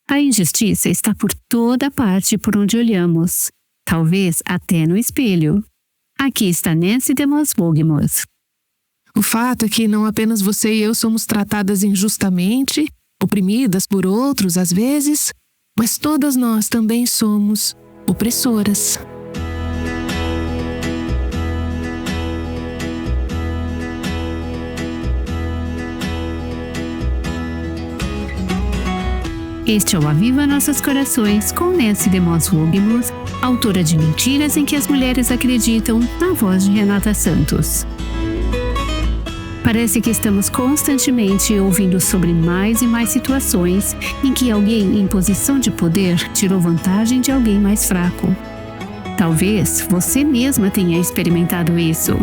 A injustiça está por toda parte por onde olhamos, talvez até no espelho. Aqui está Nancy DeMoss Wolgemuth. O fato é que não apenas você e eu somos tratadas injustamente, oprimidas por outros às vezes, mas todas nós também somos opressoras. Este é o Aviva Nossos Corações com Nancy DeMoss Wolgemuth, autora de Mentiras em que as Mulheres Acreditam, na voz de Renata Santos. Parece que estamos constantemente ouvindo sobre mais e mais situações em que alguém em posição de poder tirou vantagem de alguém mais fraco. Talvez você mesma tenha experimentado isso.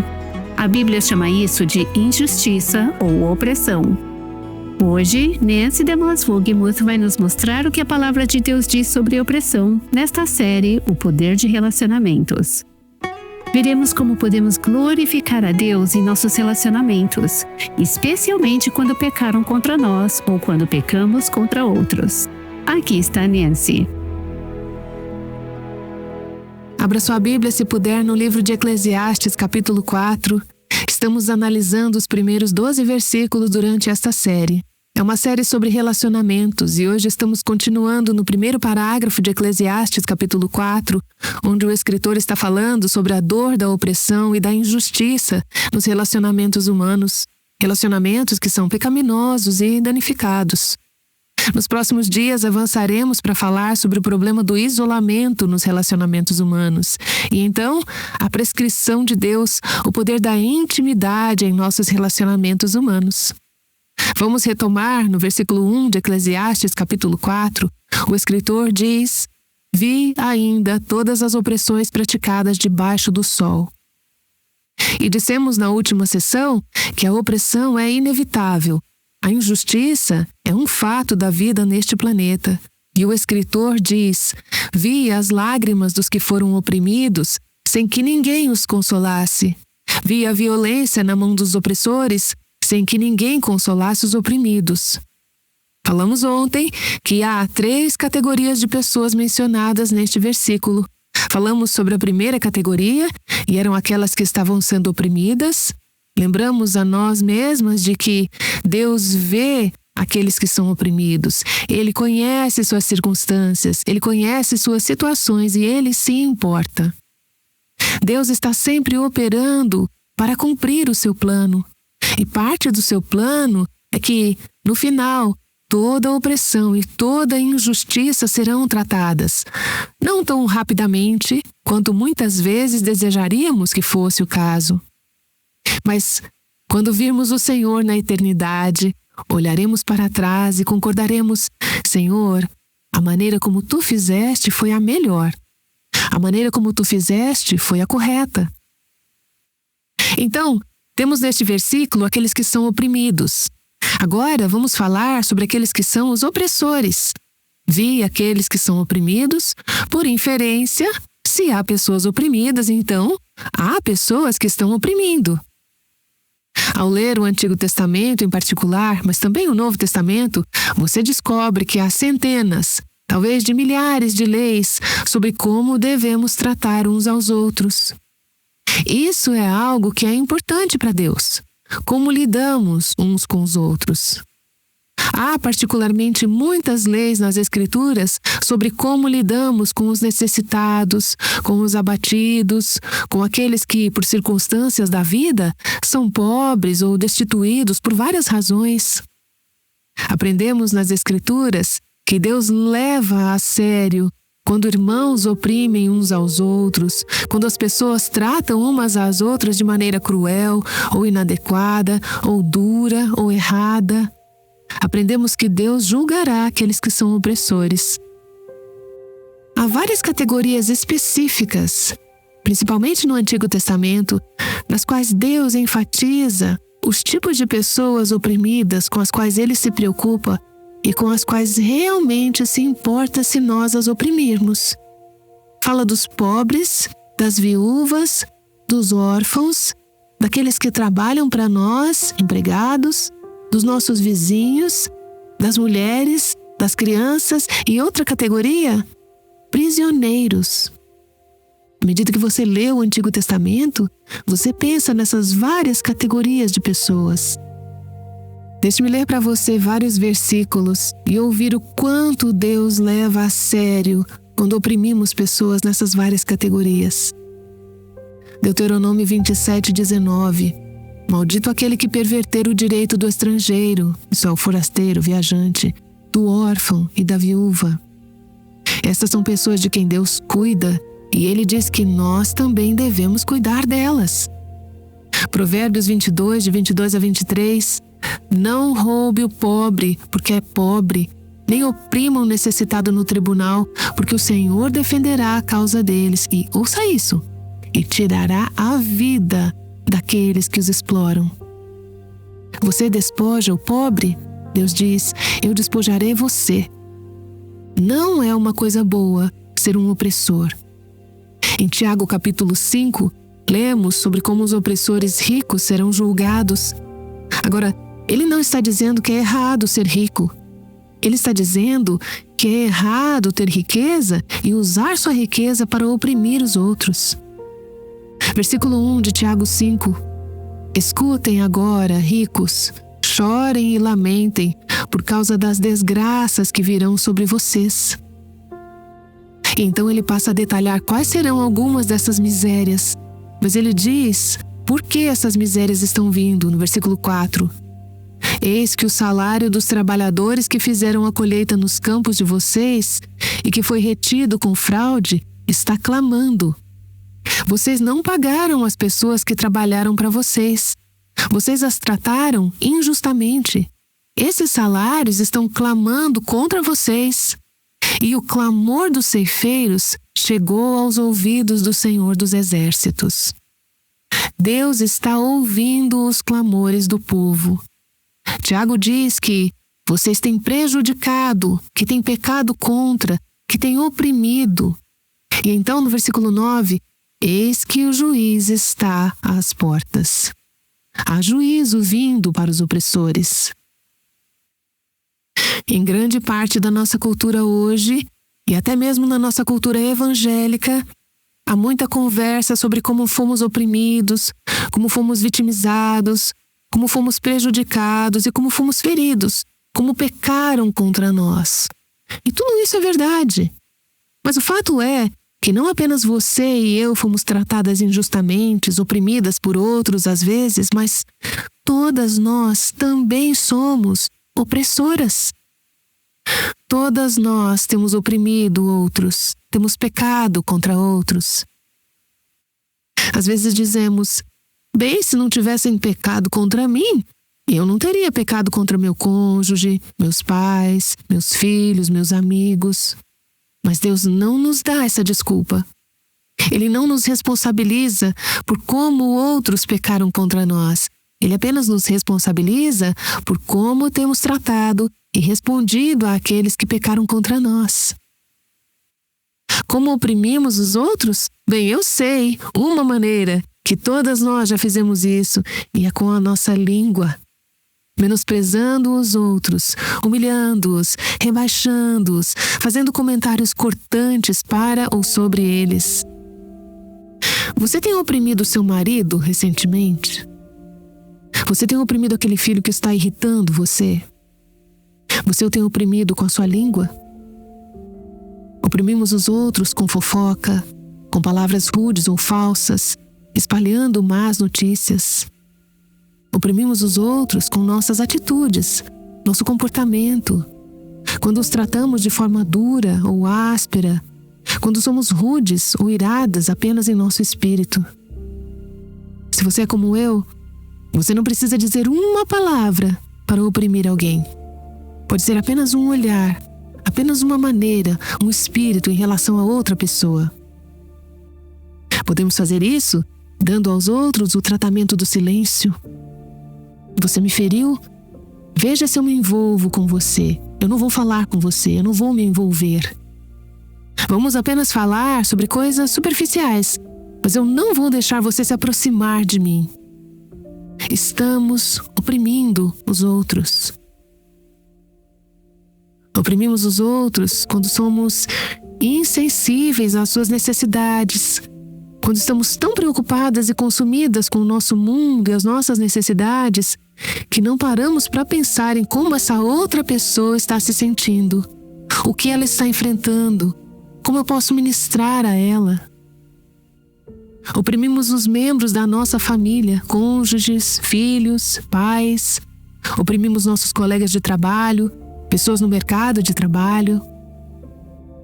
A Bíblia chama isso de injustiça ou opressão. Hoje, Nancy DeMoss Wolgemuth vai nos mostrar o que a palavra de Deus diz sobre opressão nesta série O Poder de Relacionamentos. Veremos como podemos glorificar a Deus em nossos relacionamentos, especialmente quando pecaram contra nós ou quando pecamos contra outros. Aqui está Nancy. Abra sua Bíblia, se puder, no livro de Eclesiastes, capítulo 4. Estamos analisando os primeiros 12 versículos durante esta série. É uma série sobre relacionamentos e hoje estamos continuando no primeiro parágrafo de Eclesiastes, capítulo 4, onde o escritor está falando sobre a dor da opressão e da injustiça nos relacionamentos humanos, relacionamentos que são pecaminosos e danificados. Nos próximos dias avançaremos para falar sobre o problema do isolamento nos relacionamentos humanos e então a prescrição de Deus, o poder da intimidade em nossos relacionamentos humanos. Vamos retomar no versículo 1 de Eclesiastes, capítulo 4. O escritor diz: Vi ainda todas as opressões praticadas debaixo do sol. E dissemos na última sessão que a opressão é inevitável. A injustiça é um fato da vida neste planeta. E o escritor diz: Vi as lágrimas dos que foram oprimidos, sem que ninguém os consolasse. Vi a violência na mão dos opressores, sem que ninguém consolasse os oprimidos. Falamos ontem que há 3 categorias de pessoas mencionadas neste versículo. Falamos sobre a primeira categoria, e eram aquelas que estavam sendo oprimidas. Lembramos a nós mesmas de que Deus vê aqueles que são oprimidos. Ele conhece suas circunstâncias, Ele conhece suas situações e Ele se importa. Deus está sempre operando para cumprir o seu plano. E parte do seu plano é que, no final, toda opressão e toda injustiça serão tratadas. Não tão rapidamente quanto muitas vezes desejaríamos que fosse o caso. Mas, quando virmos o Senhor na eternidade, olharemos para trás e concordaremos: Senhor, a maneira como Tu fizeste foi a melhor. A maneira como Tu fizeste foi a correta. Então, temos neste versículo aqueles que são oprimidos. Agora vamos falar sobre aqueles que são os opressores. Vi aqueles que são oprimidos, por inferência, se há pessoas oprimidas, então há pessoas que estão oprimindo. Ao ler o Antigo Testamento em particular, mas também o Novo Testamento, você descobre que há centenas, talvez de milhares de leis sobre como devemos tratar uns aos outros. Isso é algo que é importante para Deus. Como lidamos uns com os outros. Há particularmente muitas leis nas Escrituras sobre como lidamos com os necessitados, com os abatidos, com aqueles que, por circunstâncias da vida, são pobres ou destituídos por várias razões. Aprendemos nas Escrituras que Deus leva a sério quando irmãos oprimem uns aos outros, quando as pessoas tratam umas às outras de maneira cruel, ou inadequada, ou dura, ou errada. Aprendemos que Deus julgará aqueles que são opressores. Há várias categorias específicas, principalmente no Antigo Testamento, nas quais Deus enfatiza os tipos de pessoas oprimidas com as quais Ele se preocupa e com as quais realmente se importa se nós as oprimirmos. Fala dos pobres, das viúvas, dos órfãos, daqueles que trabalham para nós, empregados, dos nossos vizinhos, das mulheres, das crianças e outra categoria, prisioneiros. À medida que você lê o Antigo Testamento, você pensa nessas várias categorias de pessoas. Deixe-me ler para você vários versículos e ouvir o quanto Deus leva a sério quando oprimimos pessoas nessas várias categorias. Deuteronômio 27:19. Maldito aquele que perverter o direito do estrangeiro, isso é o forasteiro, viajante, do órfão e da viúva. Essas são pessoas de quem Deus cuida e Ele diz que nós também devemos cuidar delas. Provérbios 22, de 22 a 23. Não roube o pobre, porque é pobre, nem oprima o necessitado no tribunal, porque o Senhor defenderá a causa deles e, ouça isso, e tirará a vida daqueles que os exploram. Você despoja o pobre? Deus diz, eu despojarei você. Não é uma coisa boa ser um opressor. Em Tiago capítulo 5, lemos sobre como os opressores ricos serão julgados. Agora, ele não está dizendo que é errado ser rico. Ele está dizendo que é errado ter riqueza e usar sua riqueza para oprimir os outros. Versículo 1 de Tiago 5. Escutem agora, ricos, chorem e lamentem por causa das desgraças que virão sobre vocês. Então ele passa a detalhar quais serão algumas dessas misérias. Mas ele diz por que essas misérias estão vindo, no versículo 4. Eis que o salário dos trabalhadores que fizeram a colheita nos campos de vocês e que foi retido com fraude está clamando. Vocês não pagaram as pessoas que trabalharam para vocês. Vocês as trataram injustamente. Esses salários estão clamando contra vocês. E o clamor dos ceifeiros chegou aos ouvidos do Senhor dos Exércitos. Deus está ouvindo os clamores do povo. Tiago diz que vocês têm prejudicado, que têm pecado contra, que têm oprimido. E então no versículo 9, eis que o juiz está às portas. Há juízo vindo para os opressores. Em grande parte da nossa cultura hoje, e até mesmo na nossa cultura evangélica, há muita conversa sobre como fomos oprimidos, como fomos vitimizados, como fomos prejudicados e como fomos feridos, como pecaram contra nós. E tudo isso é verdade. Mas o fato é que não apenas você e eu fomos tratadas injustamente, oprimidas por outros às vezes, mas todas nós também somos opressoras. Todas nós temos oprimido outros, temos pecado contra outros. Às vezes dizemos, bem, se não tivessem pecado contra mim, eu não teria pecado contra meu cônjuge, meus pais, meus filhos, meus amigos. Mas Deus não nos dá essa desculpa. Ele não nos responsabiliza por como outros pecaram contra nós. Ele apenas nos responsabiliza por como temos tratado e respondido àqueles que pecaram contra nós. Como oprimimos os outros? Bem, eu sei uma maneira que todas nós já fizemos isso, e é com a nossa língua. Menosprezando os outros, humilhando-os, rebaixando-os, fazendo comentários cortantes para ou sobre eles. Você tem oprimido seu marido recentemente? Você tem oprimido aquele filho que está irritando você? Você o tem oprimido com a sua língua? Oprimimos os outros com fofoca, com palavras rudes ou falsas, espalhando más notícias. Oprimimos os outros com nossas atitudes, nosso comportamento. Quando os tratamos de forma dura ou áspera, quando somos rudes ou iradas apenas em nosso espírito. Se você é como eu, você não precisa dizer uma palavra para oprimir alguém. Pode ser apenas um olhar, apenas uma maneira, um espírito em relação a outra pessoa. Podemos fazer isso dando aos outros o tratamento do silêncio. Você me feriu? Veja se eu me envolvo com você. Eu não vou falar com você, eu não vou me envolver. Vamos apenas falar sobre coisas superficiais, mas eu não vou deixar você se aproximar de mim. Estamos oprimindo os outros. Oprimimos os outros quando somos insensíveis às suas necessidades, quando estamos tão preocupadas e consumidas com o nosso mundo e as nossas necessidades, que não paramos para pensar em como essa outra pessoa está se sentindo, o que ela está enfrentando, como eu posso ministrar a ela. Oprimimos os membros da nossa família, cônjuges, filhos, pais. Oprimimos nossos colegas de trabalho, pessoas no mercado de trabalho.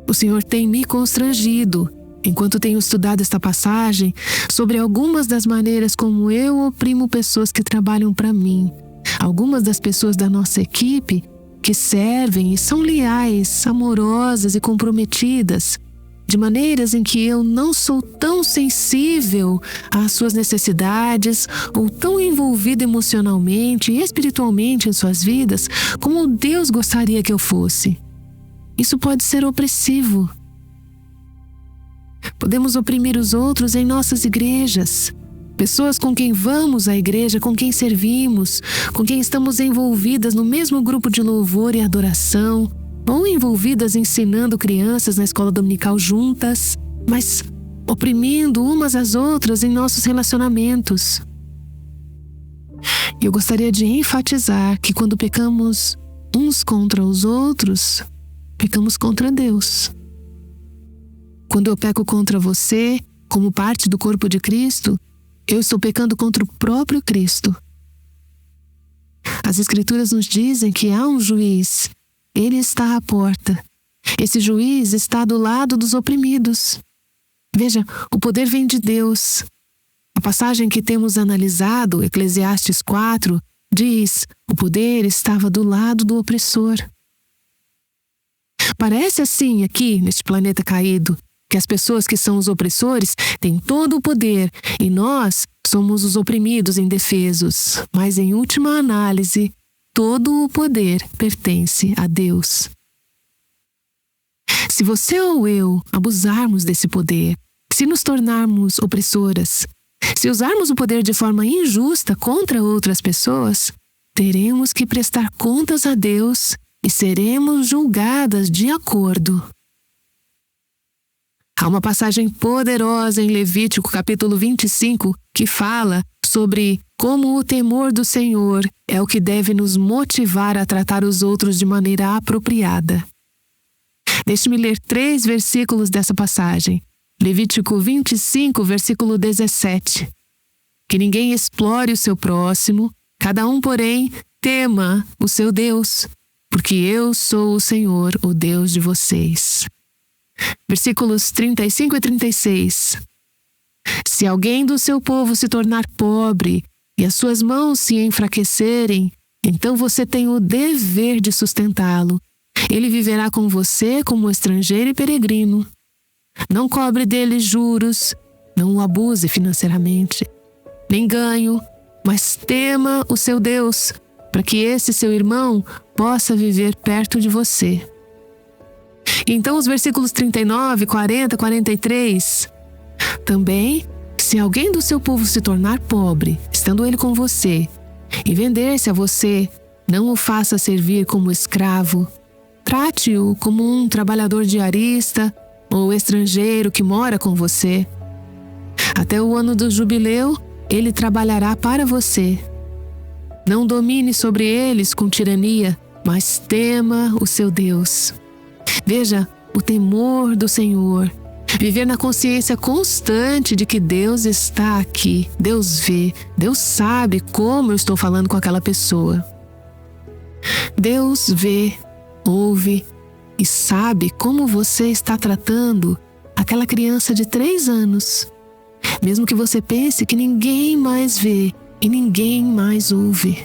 O Senhor tem me constrangido, enquanto tenho estudado esta passagem, sobre algumas das maneiras como eu oprimo pessoas que trabalham para mim, algumas das pessoas da nossa equipe que servem e são leais, amorosas e comprometidas, de maneiras em que eu não sou tão sensível às suas necessidades ou tão envolvida emocionalmente e espiritualmente em suas vidas como Deus gostaria que eu fosse. Isso pode ser opressivo. Podemos oprimir os outros em nossas igrejas. Pessoas com quem vamos à igreja, com quem servimos, com quem estamos envolvidas no mesmo grupo de louvor e adoração, ou envolvidas ensinando crianças na escola dominical juntas, mas oprimindo umas às outras em nossos relacionamentos. Eu gostaria de enfatizar que quando pecamos uns contra os outros, pecamos contra Deus. Quando eu peco contra você, como parte do corpo de Cristo, eu estou pecando contra o próprio Cristo. As Escrituras nos dizem que há um juiz. Ele está à porta. Esse juiz está do lado dos oprimidos. Veja, o poder vem de Deus. A passagem que temos analisado, Eclesiastes 4, diz: o poder estava do lado do opressor. Parece assim aqui, neste planeta caído, que as pessoas que são os opressores têm todo o poder e nós somos os oprimidos e indefesos. Mas em última análise, todo o poder pertence a Deus. Se você ou eu abusarmos desse poder, se nos tornarmos opressoras, se usarmos o poder de forma injusta contra outras pessoas, teremos que prestar contas a Deus e seremos julgadas de acordo. Há uma passagem poderosa em Levítico capítulo 25 que fala sobre como o temor do Senhor é o que deve nos motivar a tratar os outros de maneira apropriada. Deixe-me ler 3 versículos dessa passagem. Levítico 25, versículo 17. Que ninguém explore o seu próximo, cada um, porém, tema o seu Deus, porque eu sou o Senhor, o Deus de vocês. Versículos 35 e 36. Se alguém do seu povo se tornar pobre e as suas mãos se enfraquecerem, então você tem o dever de sustentá-lo. Ele viverá com você como estrangeiro e peregrino. Não cobre dele juros, não o abuse financeiramente, nem ganho, mas tema o seu Deus, para que esse seu irmão possa viver perto de você. Então os versículos 39, 40, 43. Também, se alguém do seu povo se tornar pobre, estando ele com você, e vender-se a você, não o faça servir como escravo. Trate-o como um trabalhador diarista ou estrangeiro que mora com você. Até o ano do jubileu, ele trabalhará para você. Não domine sobre eles com tirania, mas tema o seu Deus. Veja, o temor do Senhor. Viver na consciência constante de que Deus está aqui. Deus vê, Deus sabe como eu estou falando com aquela pessoa. Deus vê, ouve e sabe como você está tratando aquela criança de 3 anos. Mesmo que você pense que ninguém mais vê e ninguém mais ouve.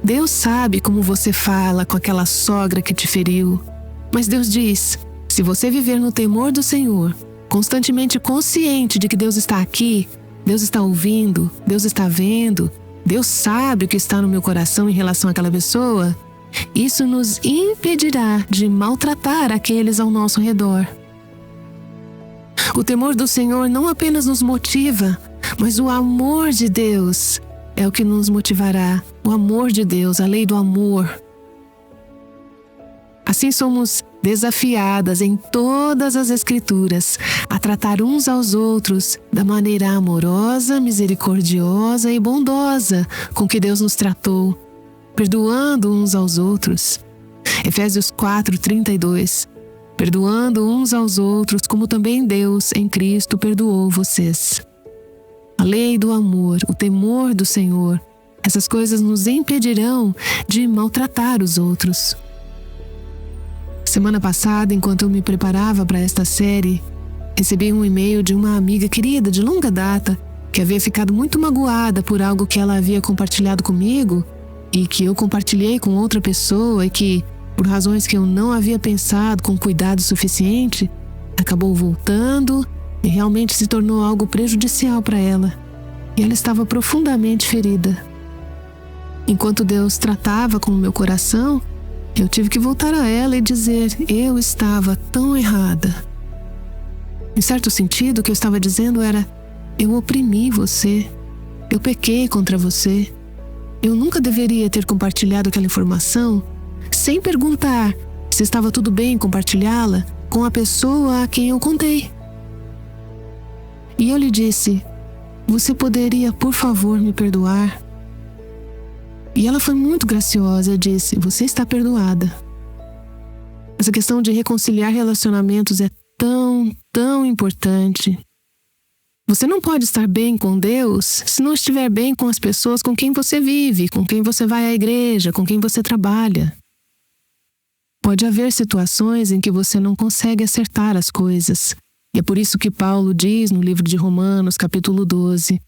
Deus sabe como você fala com aquela sogra que te feriu. Mas Deus diz, se você viver no temor do Senhor, constantemente consciente de que Deus está aqui, Deus está ouvindo, Deus está vendo, Deus sabe o que está no meu coração em relação àquela pessoa, isso nos impedirá de maltratar aqueles ao nosso redor. O temor do Senhor não apenas nos motiva, mas o amor de Deus é o que nos motivará, o amor de Deus, a lei do amor. Assim somos desafiadas em todas as Escrituras a tratar uns aos outros da maneira amorosa, misericordiosa e bondosa com que Deus nos tratou, perdoando uns aos outros. Efésios 4:32. Perdoando uns aos outros como também Deus em Cristo perdoou vocês. A lei do amor, o temor do Senhor, essas coisas nos impedirão de maltratar os outros. Semana passada, enquanto eu me preparava para esta série, recebi um e-mail de uma amiga querida de longa data que havia ficado muito magoada por algo que ela havia compartilhado comigo e que eu compartilhei com outra pessoa e que, por razões que eu não havia pensado com cuidado suficiente, acabou voltando e realmente se tornou algo prejudicial para ela. E ela estava profundamente ferida. Enquanto Deus tratava com o meu coração, eu tive que voltar a ela e dizer: eu estava tão errada. Em certo sentido, o que eu estava dizendo era: eu oprimi você, eu pequei contra você, eu nunca deveria ter compartilhado aquela informação sem perguntar se estava tudo bem compartilhá-la com a pessoa a quem eu contei. E eu lhe disse: você poderia, por favor, me perdoar? E ela foi muito graciosa e disse: você está perdoada. Essa questão de reconciliar relacionamentos é tão importante. Você não pode estar bem com Deus se não estiver bem com as pessoas com quem você vive, com quem você vai à igreja, com quem você trabalha. Pode haver situações em que você não consegue acertar as coisas. E é por isso que Paulo diz no livro de Romanos, capítulo 12,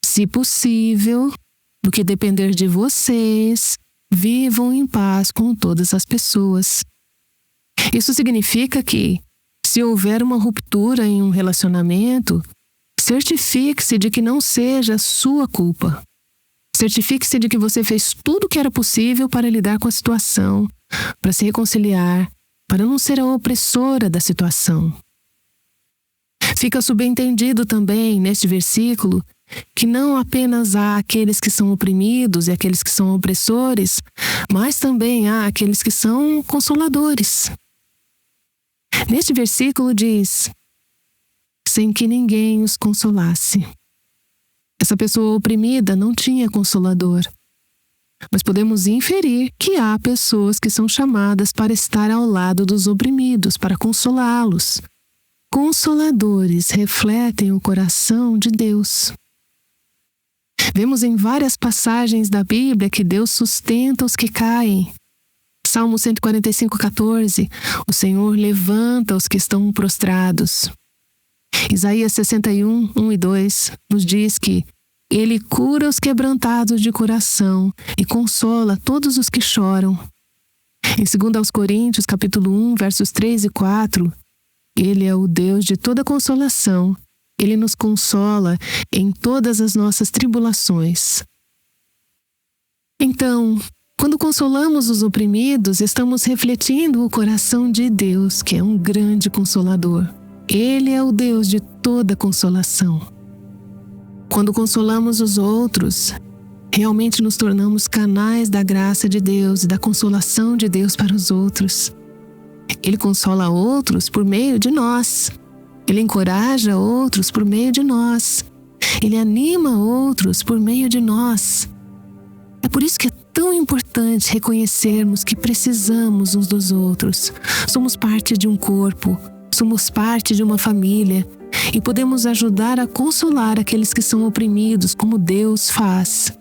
se possível, no que depender de vocês, vivam em paz com todas as pessoas. Isso significa que, se houver uma ruptura em um relacionamento, certifique-se de que não seja sua culpa. Certifique-se de que você fez tudo o que era possível para lidar com a situação, para se reconciliar, para não ser a opressora da situação. Fica subentendido também, neste versículo, que não apenas há aqueles que são oprimidos e aqueles que são opressores, mas também há aqueles que são consoladores. Neste versículo diz: sem que ninguém os consolasse. Essa pessoa oprimida não tinha consolador. Mas podemos inferir que há pessoas que são chamadas para estar ao lado dos oprimidos, para consolá-los. Consoladores refletem o coração de Deus. Vemos em várias passagens da Bíblia que Deus sustenta os que caem. Salmo 145:14, o Senhor levanta os que estão prostrados. Isaías 61, 1 e 2 nos diz que Ele cura os quebrantados de coração e consola todos os que choram. Em 2 Coríntios, capítulo 1, versos 3 e 4, Ele é o Deus de toda consolação. Ele nos consola em todas as nossas tribulações. Então, quando consolamos os oprimidos, estamos refletindo o coração de Deus, que é um grande consolador. Ele é o Deus de toda consolação. Quando consolamos os outros, realmente nos tornamos canais da graça de Deus e da consolação de Deus para os outros. Ele consola outros por meio de nós. Ele encoraja outros por meio de nós. Ele anima outros por meio de nós. É por isso que é tão importante reconhecermos que precisamos uns dos outros. Somos parte de um corpo, somos parte de uma família e podemos ajudar a consolar aqueles que são oprimidos, como Deus faz.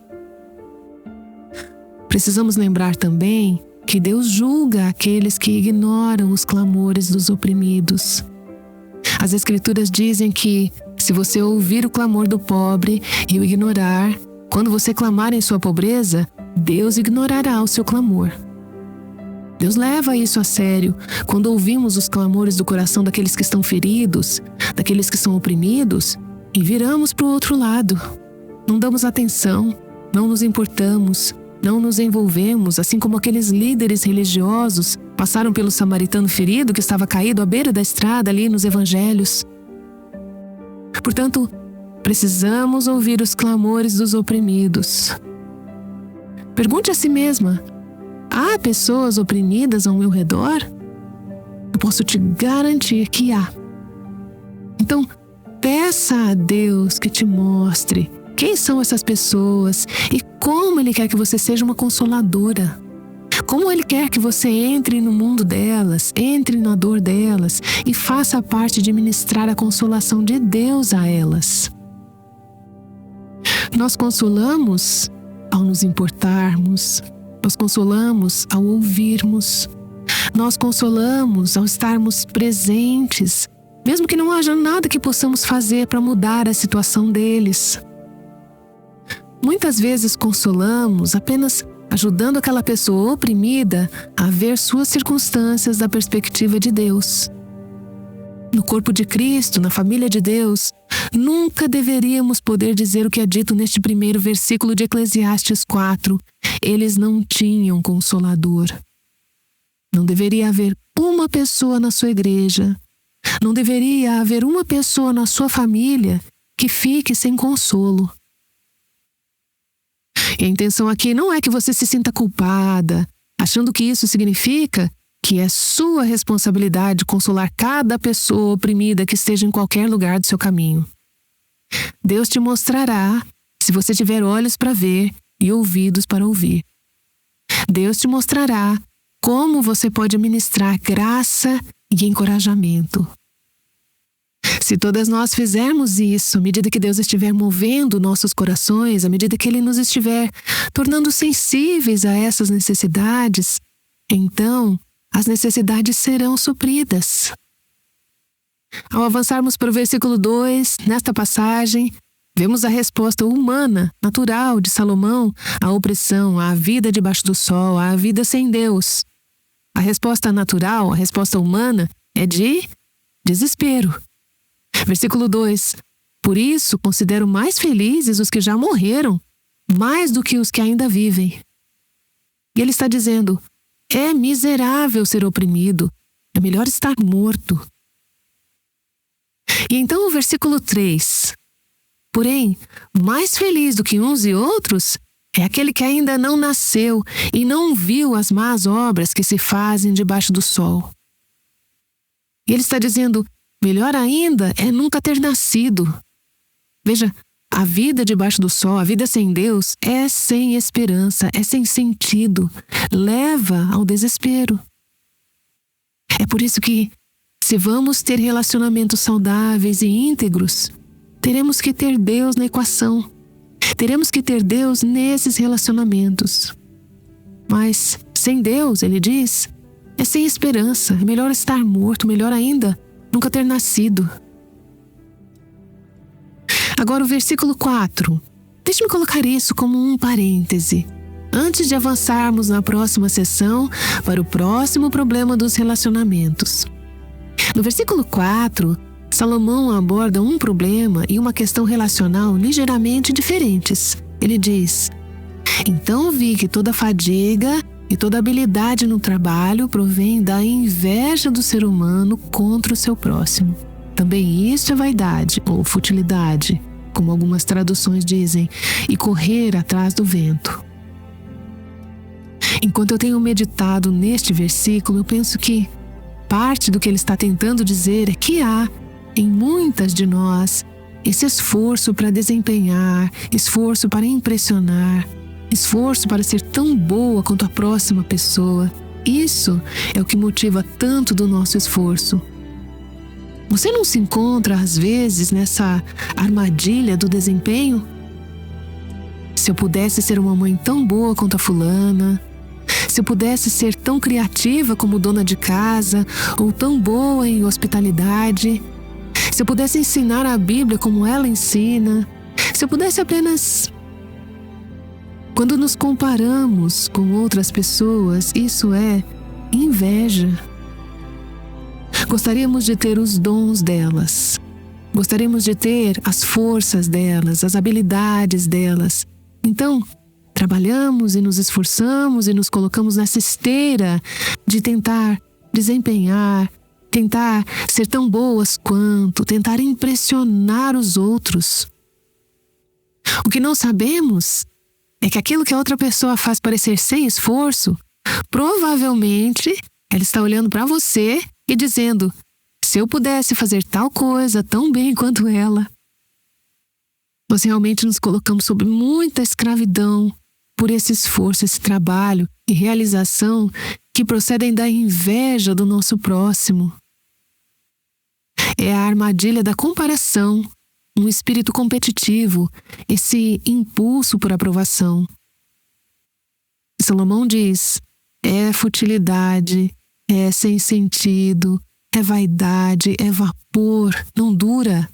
Precisamos lembrar também que Deus julga aqueles que ignoram os clamores dos oprimidos. As Escrituras dizem que, se você ouvir o clamor do pobre e o ignorar, quando você clamar em sua pobreza, Deus ignorará o seu clamor. Deus leva isso a sério quando ouvimos os clamores do coração daqueles que estão feridos, daqueles que são oprimidos, e viramos para o outro lado. Não damos atenção, não nos importamos, não nos envolvemos, assim como aqueles líderes religiosos passaram pelo samaritano ferido que estava caído à beira da estrada ali nos evangelhos. Portanto, Precisamos ouvir os clamores dos oprimidos. Pergunte a si mesma: há pessoas oprimidas ao meu redor? Eu posso te garantir que há. Então, peça a Deus que te mostre quem são essas pessoas e como Ele quer que você seja uma consoladora. Como Ele quer que você entre no mundo delas, entre na dor delas e faça parte de ministrar a consolação de Deus a elas. Nós consolamos ao nos importarmos, nós consolamos ao ouvirmos, nós consolamos ao estarmos presentes, mesmo que não haja nada que possamos fazer para mudar a situação deles. Muitas vezes consolamos apenas ajudando aquela pessoa oprimida a ver suas circunstâncias da perspectiva de Deus. No corpo de Cristo, na família de Deus, nunca deveríamos poder dizer o que é dito neste primeiro versículo de Eclesiastes 4. Eles não tinham consolador. Não deveria haver uma pessoa na sua igreja, não deveria haver uma pessoa na sua família que fique sem consolo. E a intenção aqui não é que você se sinta culpada, achando que isso significa que é sua responsabilidade consolar cada pessoa oprimida que esteja em qualquer lugar do seu caminho. Deus te mostrará se você tiver olhos para ver e ouvidos para ouvir. Deus te mostrará como você pode ministrar graça e encorajamento. Se todas nós fizermos isso, à medida que Deus estiver movendo nossos corações, à medida que Ele nos estiver tornando sensíveis a essas necessidades, então as necessidades serão supridas. Ao avançarmos para o versículo 2, nesta passagem, vemos a resposta humana, natural de Salomão à opressão, à vida debaixo do sol, à vida sem Deus. A resposta natural, a resposta humana, é de desespero. Versículo 2: Por isso considero mais felizes os que já morreram, mais do que os que ainda vivem. E ele está dizendo: é miserável ser oprimido, é melhor estar morto. E então o versículo 3: Porém, mais feliz do que uns e outros é aquele que ainda não nasceu e não viu as más obras que se fazem debaixo do sol. E ele está dizendo: melhor ainda é nunca ter nascido. Veja, a vida debaixo do sol, a vida sem Deus, é sem esperança, é sem sentido, leva ao desespero. É por isso que, se vamos ter relacionamentos saudáveis e íntegros, teremos que ter Deus na equação. Teremos que ter Deus nesses relacionamentos. Mas, sem Deus, ele diz, é sem esperança, é melhor estar morto, melhor ainda, nunca ter nascido. Agora o versículo 4. Deixe-me colocar isso como um parêntese, antes de avançarmos na próxima sessão para o próximo problema dos relacionamentos. No versículo 4, Salomão aborda um problema e uma questão relacional ligeiramente diferentes. Ele diz: Então vi que toda fadiga e toda habilidade no trabalho provém da inveja do ser humano contra o seu próximo. Também isso é vaidade ou futilidade, como algumas traduções dizem, e correr atrás do vento. Enquanto eu tenho meditado neste versículo, eu penso que parte do que ele está tentando dizer é que há, em muitas de nós, esse esforço para desempenhar, esforço para impressionar, esforço para ser tão boa quanto a próxima pessoa. Isso é o que motiva tanto do nosso esforço. Você não se encontra, às vezes, nessa armadilha do desempenho? Se eu pudesse ser uma mãe tão boa quanto a fulana, se eu pudesse ser tão criativa como dona de casa, ou tão boa em hospitalidade, se eu pudesse ensinar a Bíblia como ela ensina, se eu pudesse apenas... Quando nos comparamos com outras pessoas, isso é inveja. Gostaríamos de ter os dons delas. Gostaríamos de ter as forças delas, as habilidades delas. Então, trabalhamos e nos esforçamos e nos colocamos nessa esteira de tentar desempenhar, tentar ser tão boas quanto, tentar impressionar os outros. O que não sabemos é que aquilo que a outra pessoa faz parecer sem esforço, provavelmente ela está olhando para você e dizendo: se eu pudesse fazer tal coisa tão bem quanto ela. Nós realmente nos colocamos sob muita escravidão por esse esforço, esse trabalho e realização que procedem da inveja do nosso próximo. É a armadilha da comparação, um espírito competitivo, esse impulso por aprovação. Salomão diz: é futilidade, é sem sentido, é vaidade, é vapor, não dura.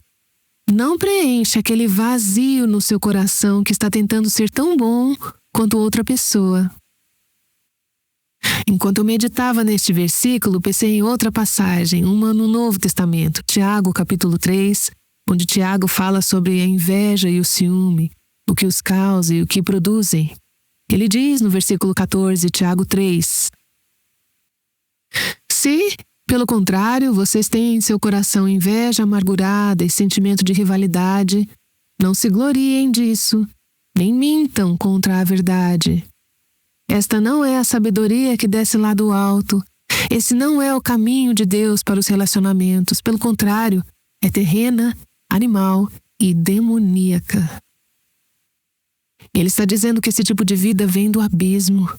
Não preenche aquele vazio no seu coração que está tentando ser tão bom quanto outra pessoa. Enquanto eu meditava neste versículo, pensei em outra passagem, uma no Novo Testamento, Tiago, capítulo 3, onde Tiago fala sobre a inveja e o ciúme, o que os causa e o que produzem. Ele diz no versículo 14, Tiago 3: se, pelo contrário, vocês têm em seu coração inveja amargurada e sentimento de rivalidade, não se gloriem disso, nem mintam contra a verdade. Esta não é a sabedoria que desce lá do alto. Esse não é o caminho de Deus para os relacionamentos. Pelo contrário, é terrena, animal e demoníaca. Ele está dizendo que esse tipo de vida vem do abismo.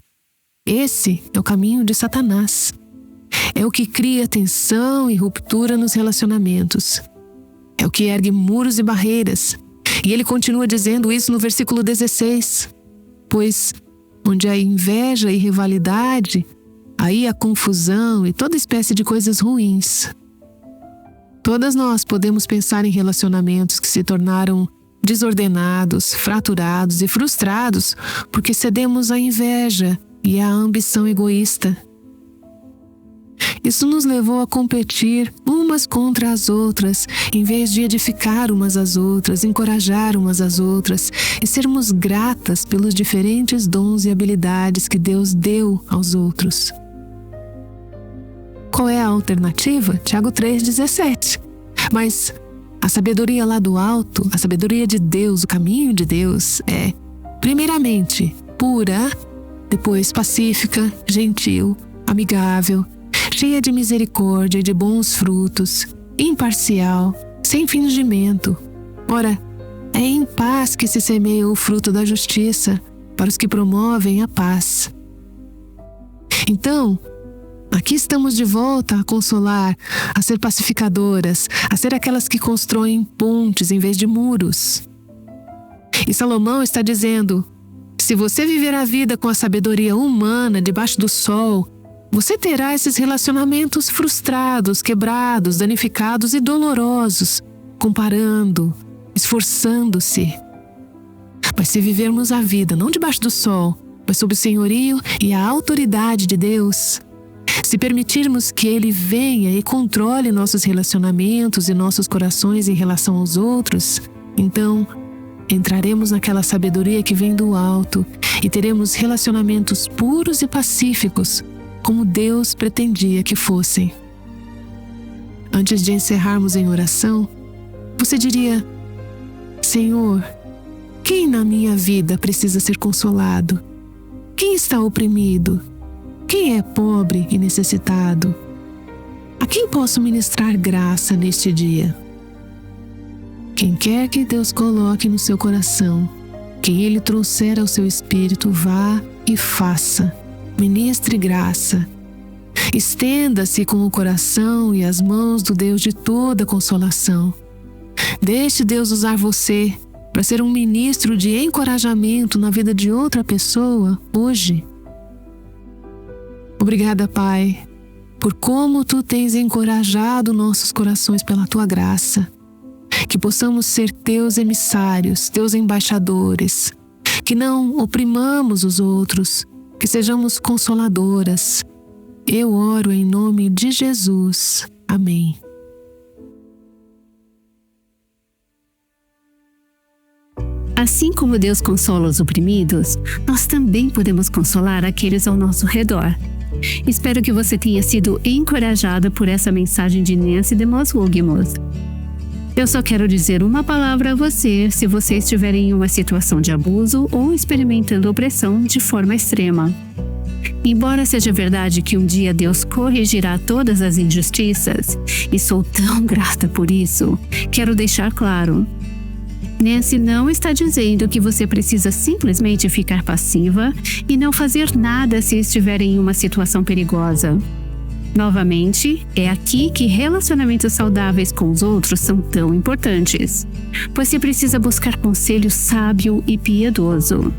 Esse é o caminho de Satanás. É o que cria tensão e ruptura nos relacionamentos. É o que ergue muros e barreiras. E ele continua dizendo isso no versículo 16. Pois onde há inveja e rivalidade, aí há confusão e toda espécie de coisas ruins. Todas nós podemos pensar em relacionamentos que se tornaram desordenados, fraturados e frustrados porque cedemos à inveja e à ambição egoísta. Isso nos levou a competir umas contra as outras, em vez de edificar umas às outras, encorajar umas às outras e sermos gratas pelos diferentes dons e habilidades que Deus deu aos outros. Qual é a alternativa? Tiago 3,17. Mas a sabedoria lá do alto, a sabedoria de Deus, o caminho de Deus é, primeiramente, pura, depois pacífica, gentil, amigável, cheia de misericórdia e de bons frutos, imparcial, sem fingimento. Ora, é em paz que se semeia o fruto da justiça para os que promovem a paz. Então, aqui estamos de volta a consolar, a ser pacificadoras, a ser aquelas que constroem pontes em vez de muros. E Salomão está dizendo: se você viver a vida com a sabedoria humana debaixo do sol, você terá esses relacionamentos frustrados, quebrados, danificados e dolorosos, comparando, esforçando-se. Mas se vivermos a vida não debaixo do sol, mas sob o senhorio e a autoridade de Deus, se permitirmos que Ele venha e controle nossos relacionamentos e nossos corações em relação aos outros, então entraremos naquela sabedoria que vem do alto e teremos relacionamentos puros e pacíficos, como Deus pretendia que fossem. Antes de encerrarmos em oração, você diria: Senhor, quem na minha vida precisa ser consolado? Quem está oprimido? Quem é pobre e necessitado? A quem posso ministrar graça neste dia? Quem quer que Deus coloque no seu coração, quem Ele trouxer ao seu espírito, vá e faça. Ministre graça. Estenda-se com o coração e as mãos do Deus de toda consolação. Deixe Deus usar você para ser um ministro de encorajamento na vida de outra pessoa hoje. Obrigada, Pai, por como Tu tens encorajado nossos corações pela Tua graça. Que possamos ser Teus emissários, Teus embaixadores. Que não oprimamos os outros, que sejamos consoladoras. Eu oro em nome de Jesus. Amém. Assim como Deus consola os oprimidos, nós também podemos consolar aqueles ao nosso redor. Espero que você tenha sido encorajada por essa mensagem de Nancy DeMoss Wolgemuth. Eu só quero dizer uma palavra a você se você estiver em uma situação de abuso ou experimentando opressão de forma extrema. Embora seja verdade que um dia Deus corrigirá todas as injustiças, e sou tão grata por isso, quero deixar claro: Nancy não está dizendo que você precisa simplesmente ficar passiva e não fazer nada se estiver em uma situação perigosa. Novamente, é aqui que relacionamentos saudáveis com os outros são tão importantes, pois você precisa buscar conselho sábio e piedoso.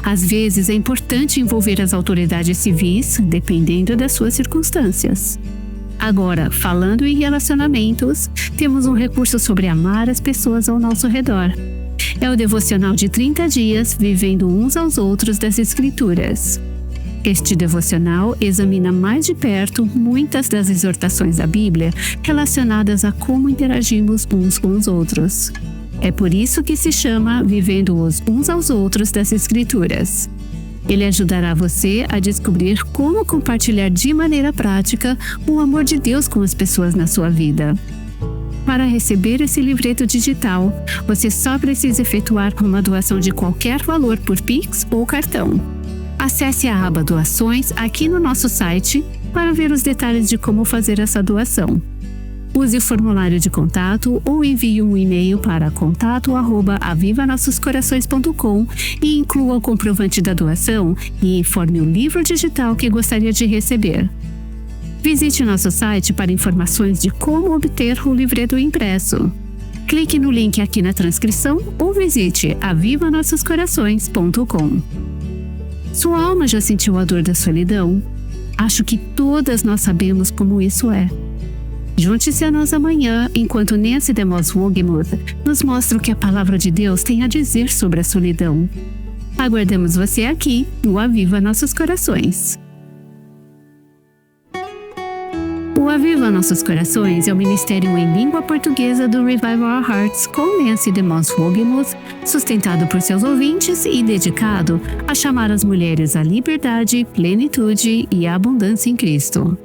Às vezes é importante envolver as autoridades civis, dependendo das suas circunstâncias. Agora, falando em relacionamentos, temos um recurso sobre amar as pessoas ao nosso redor. É o devocional de 30 dias, vivendo uns aos outros das Escrituras. Este devocional examina mais de perto muitas das exortações da Bíblia relacionadas a como interagimos uns com os outros. É por isso que se chama Vivendo-os uns aos outros das Escrituras. Ele ajudará você a descobrir como compartilhar de maneira prática o amor de Deus com as pessoas na sua vida. Para receber esse livreto digital, você só precisa efetuar uma doação de qualquer valor por Pix ou cartão. Acesse a aba Doações aqui no nosso site para ver os detalhes de como fazer essa doação. Use o formulário de contato ou envie um e-mail para contato@avivanossoscorações.com e inclua o comprovante da doação e informe o livro digital que gostaria de receber. Visite nosso site para informações de como obter o livreto impresso. Clique no link aqui na transcrição ou visite avivanossoscorações.com. Sua alma já sentiu a dor da solidão? Acho que todas nós sabemos como isso é. Junte-se a nós amanhã, enquanto Nancy DeMoss Wogemuth nos mostra o que a palavra de Deus tem a dizer sobre a solidão. Aguardamos você aqui no Aviva Nossos Corações. O Aviva Nossos Corações é o ministério em língua portuguesa do Revive Our Hearts com Nancy DeMoss Wogemuth, sustentado por seus ouvintes e dedicado a chamar as mulheres à liberdade, plenitude e abundância em Cristo.